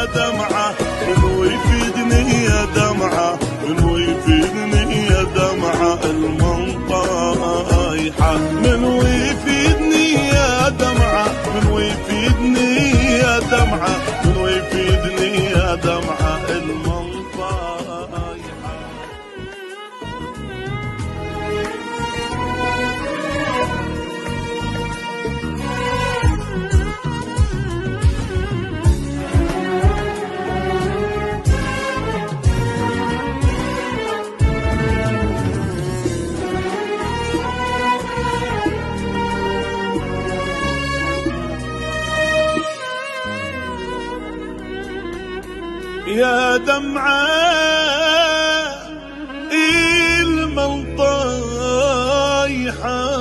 يا دمعة من ويفيدني يا دمعة من ويفيدني يا دمعة المنطايحة من ويفيدني يا دمعة من ويفيدني يا دمعة من ويفيدني يا دمعة المنطايحة. يا دمعة المنطايحة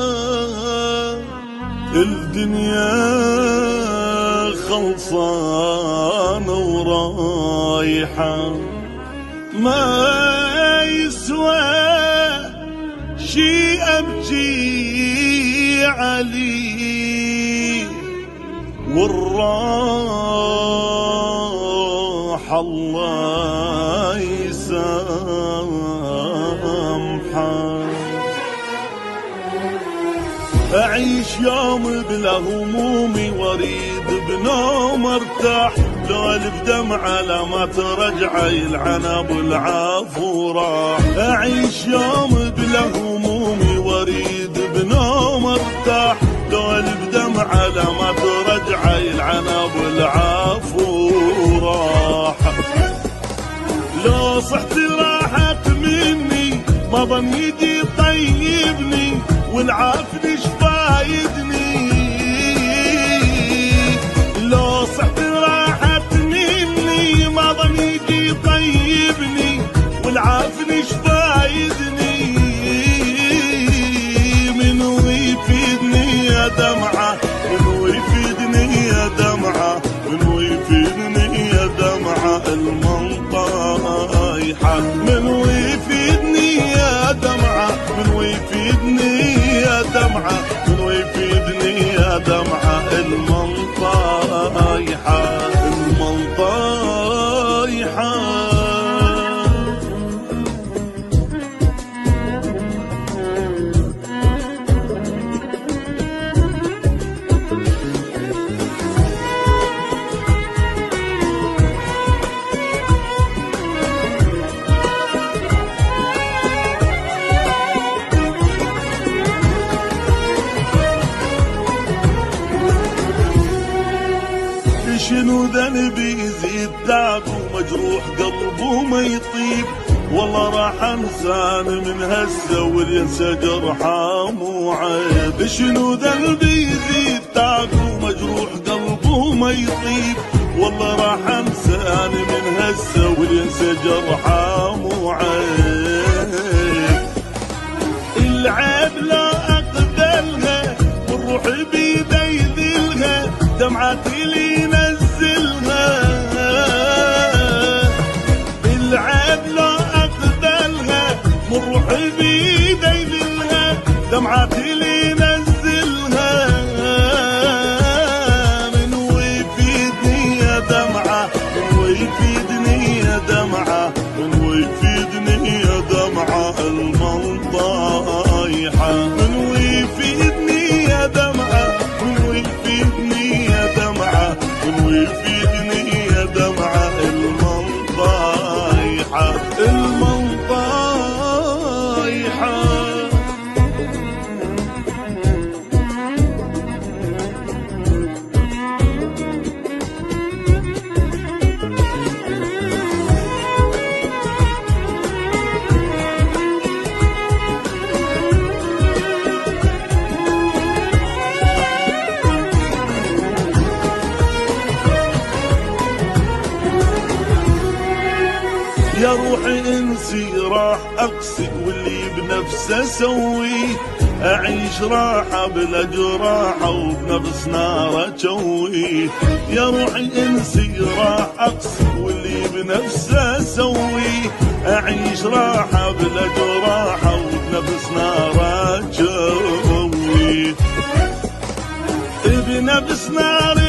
الدنيا خلصانة ورايحة ما يسوى شي أبكي عليه والراح الله يسامحه. أعيش يوم بلا همومي واريد بنوم ارتاح لو الف دمعة لما ترجع العنب والعافو راح. أعيش يوم بلا همومي واريد بنوم ارتاح لو الف دمعة لما ترجع العنب والعافو راح. لو صحت راحت مني ما ظن يجي طيبني والعافني شفايدني. لو صحت راحت مني ما ظن يجي طيبني والعافني شفايدني. من ويفيدني يا دمعة من ويفيدني يا دمعة من ويفيدني يا دمعة المنطايحة من ويفيدني يا دمعة من ويفيدني يا دمعة من ويفيدني يا دمعة المنطايحة المنطايحة. شنو ذنبي يزيد تعب ومجروح قلبه ما يطيب والله راح انسان من هسه والينسى جرحه مو عيب. شنو ذنبي يزيد تعب ومجروح قلبه ما يطيب والله راح انسان من هسه والينسى جرحه مو عيب. العيب لا اقبلها والروح بيدي ذلها دمعتي لي العيب لا اقبلها من روحي بيدي ذلها دمعتي لي نزلها. من ويفيدني يا دمعة من ويفيدني يا دمعة من ويفيدني يا دمعة المنطايحة من ويفيدني يا دمعة من ويفيدني يا دمعة من ويفيدني يا دمعة المنطايحة المنطايحة. يا روحي انسي راح اقسي واللي بنفسه اسويه اعيش راحة بلا جراحة وبنفس نار اجويه. يا روحي انسي راح اقسي واللي بنفسه اسويه اعيش راحة بلا جراحة وبنفس نار اجويه. بنفس نار